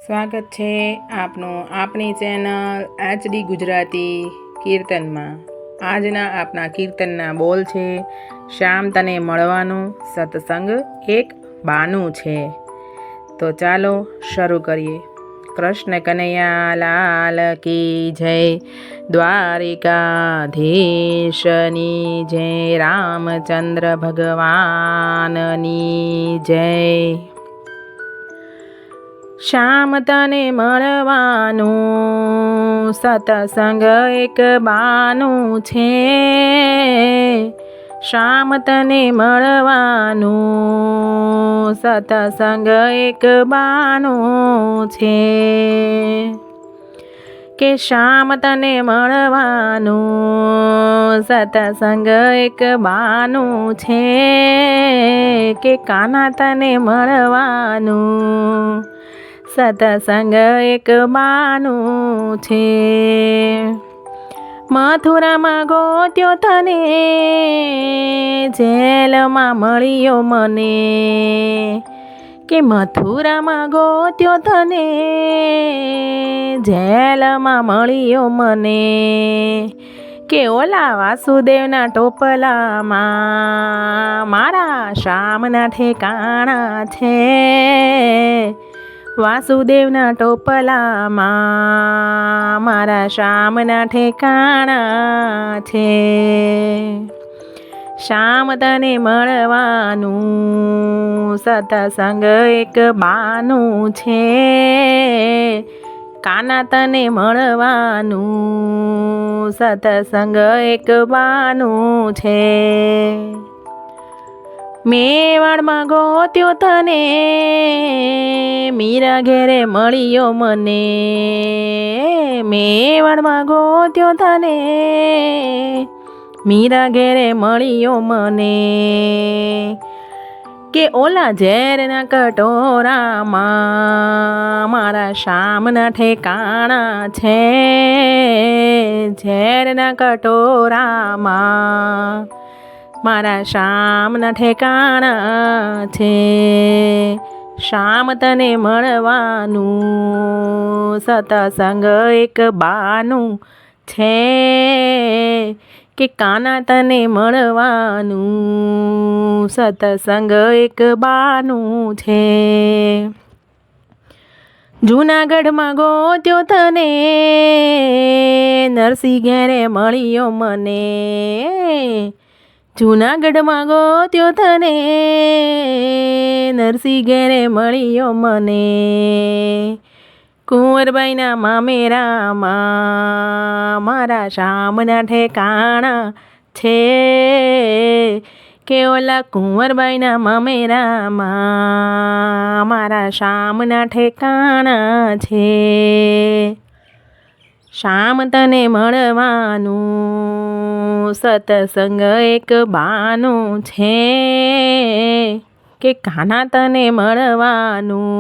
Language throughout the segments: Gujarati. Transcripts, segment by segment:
સ્વાગત છે આપનું આપણી ચેનલ એચડી ગુજરાતી કીર્તનમાં। આજના આપણા કીર્તનના બોલ છે, શ્યામ તને મળવાનું સત્સંગ એક બાનું છે। તો ચાલો શરૂ કરીએ। કૃષ્ણ કનૈયા લાલ કી જય, દ્વારિકાધીશની જય, રામચંદ્ર ભગવાનની જય। શ્યામ તને મળવાનું સત્સંગ એક બાનું છે, શ્યામ તને મળવાનું સત્સંગ એક બાનું છે, કે શ્યામ તને મળવાનું સત્સંગ એક બાનું છે, કે કાના તને મળવાનું સત્સંગ એક બાનું છે। મથુરામાં ગોત્યો તને, જેલમાં મળ્યો મને, કે મથુરામાં ગોત્યો તને, જેલમાં મળ્યો મને, કે ઓલા વાસુદેવના ટોપલામાં મારા શ્યામના ઠેકાણા છે, વાસુદેવના ટોપલામાં મારા શ્યામના ઠેકાણા છે। શ્યામ તને મળવાનું સત્સંગ એક બાનું છે, કાના તને મળવાનું સત્સંગ એક બાનું છે। મેવાડમાં ગોત્યો તને, મીરા ઘેરે મળ્યો મને, મેવાડમાં ગોત્યો તને, મીરા ઘેરે મળ્યો મને, કે ઓલા ઝેરના કટોરામાં મારા શ્યામના ઠેકાણા છે, ઝેરના કટોરામાં મારા શ્યામના ઠેકાણા છે। શ્યામ તને મળવાનું સત્સંગ એક બાનું છે, કે કાના તને મળવાનું સત્સંગ એક બાનું છે। જૂનાગઢમાં ગોત્યો તને, નરસિંહ ઘેરે મળ્યો મને, જૂનાગઢમાં ગોત્યો તને, નરસિંહ ઘેરે મળ્યો મને, કુંવરબાઈના મામેરામાં મારા શ્યામના ઠેકાણા છે, કે ઓલા કુંવરબાઈના મામેરામાં મારા શ્યામના ઠેકાણા છે। શ્યામ તને મળવાનું સત્સંગ એક બાનું છે, કે કાના તને મળવાનું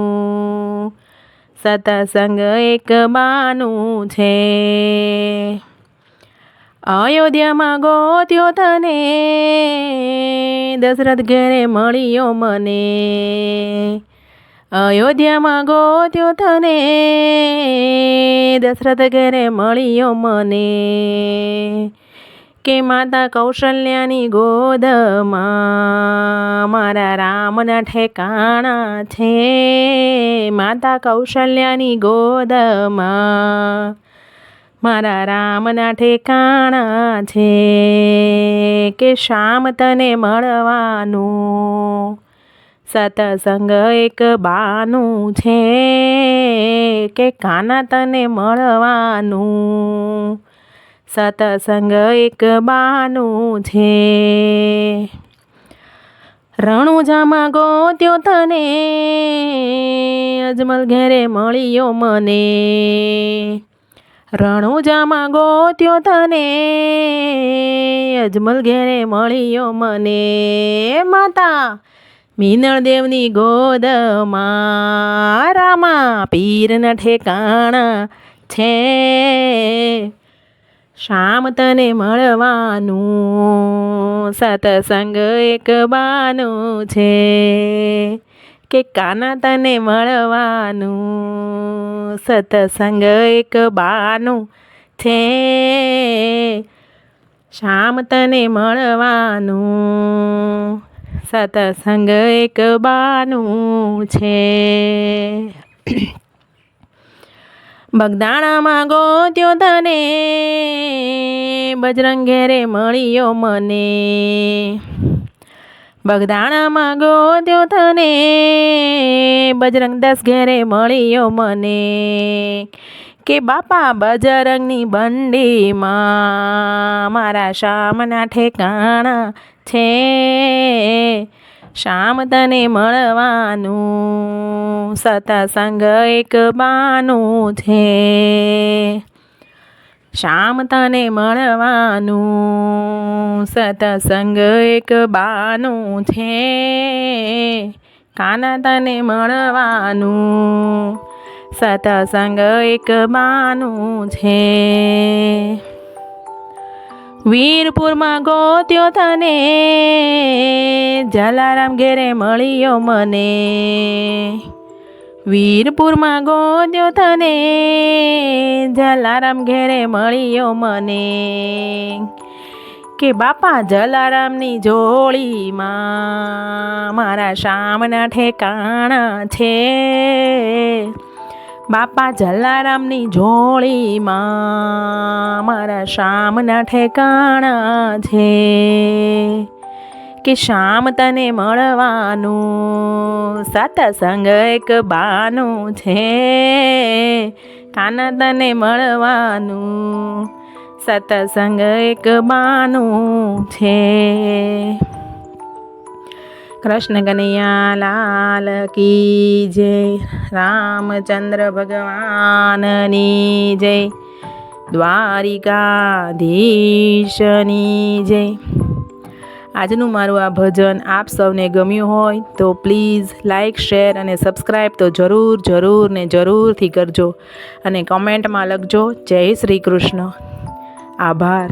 સત્સંગ એક બાનું છે। અયોધ્યામાં ગોત્યો તને, દશરથ ઘેરે મળ્યો મને, અયોધ્યામાં ગોત્યો તને, દશરથ ઘેરે મળ્યો મને, કે માતા કૌશલ્યાની ગોદમાં મારા રામના ઠેકાણા છે, માતા કૌશલ્યાની ગોદમાં મારા રામના ઠેકાણા છે, કે શ્યામ તને મળવાનું સત્સંગ એક બાનું છે, કે કાના તને મળવાનું સત્સંગ એક બાનું છે। રણુજામાં ગોત્યો તને, અજમલ ઘેરે મળ્યો મને, રણુજામાં ગોત્યો તને, અજમલ ઘેરે મળ્યો મને, માતા મીનળદેવની ગોદમાં રામા પીરના ઠેકાણા છે, શ્યામ તને મળવાનું સત્સંગ એક બાનું છે, કે કાના તને મળવાનું સત્સંગ એક બાનું છે, શ્યામ તને મળવાનું સત્સંગ એક બાનું છે. બગદાણામાં ગોત્યો તને બજરંગ ઘેરે મળ્યો મને, બગદાણામાં ગોત્યો તને બજરંગ દાસ ઘેરે મળ્યો મને, કે બાપા બજરંગની બંડીમાં મારા શ્યામના ઠેકાણા છે, શ્યામ તને મળવાનું સત્સંગ એક બાનું છે, શ્યામ તને મળવાનું સત્સંગ એક બાનું છે, કાના તને મળવાનું સત્સંગ એક બાનું છે. વીરપુરમાં ગોત્યો તને જલારામ ઘેરે મળ્યો મને, વીરપુરમાં ગોત્યો તને જલારામ ઘેરે મળ્યો મને, કે બાપા જલારામની જોડીમાં મારા શ્યામના ઠેકાણા છે, બાપા જલારામની જોડીમાં મારા શ્યામના ઠેકાણા છે, કે શ્યામ તને મળવાનું સત્સંગ એક બાનું છે, કાના તને મળવાનું સત્સંગ એક બાનું છે. કૃષ્ણ કનૈયા લાલ કી જય, રામચંદ્ર ભગવાનની જય, દ્વારિકાધીશની જય. આજનું મારું આ ભજન આપ સૌને ગમ્યું હોય તો પ્લીઝ લાઈક, શેર અને સબસ્ક્રાઈબ તો જરૂર ને જરૂરથી કરજો અને કોમેન્ટમાં લખજો જય શ્રી કૃષ્ણ. આભાર.